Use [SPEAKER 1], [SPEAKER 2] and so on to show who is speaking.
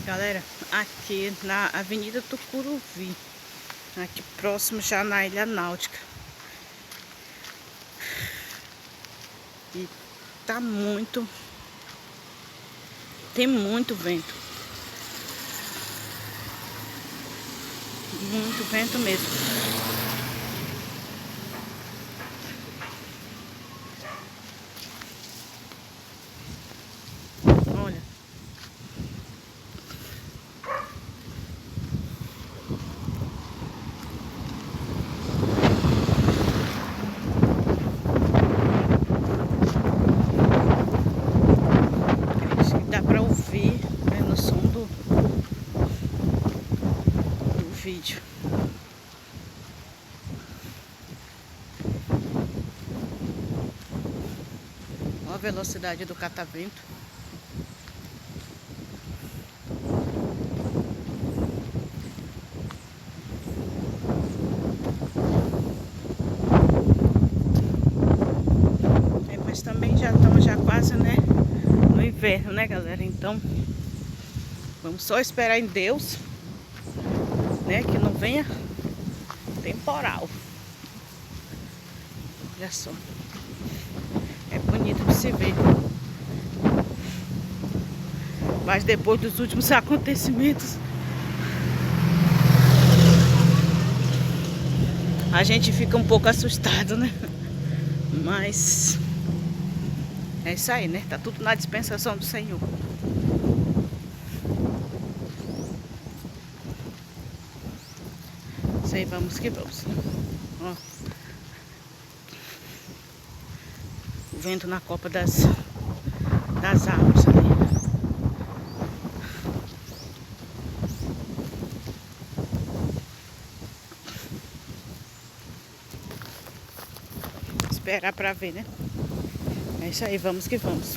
[SPEAKER 1] Galera, aqui na Avenida Tucuruvi, aqui próximo já na Ilha Náutica. E tá muito, tem muito vento. Muito vento mesmo. Olha. Dá pra ouvir, né, no som do vídeo. Olha a velocidade do catavento. Mas também já estamos quase, né, no inverno, né, galera? Então vamos só esperar em Deus, né, que não venha temporal. Olha só, é bonito de se ver. Mas depois dos últimos acontecimentos, a gente fica um pouco assustado, né? Mas é isso aí, né? Tá tudo na dispensação do Senhor. Isso aí, vamos que vamos. Ó, o vento na copa das árvores ali. Esperar pra ver, né? É isso aí, vamos que vamos.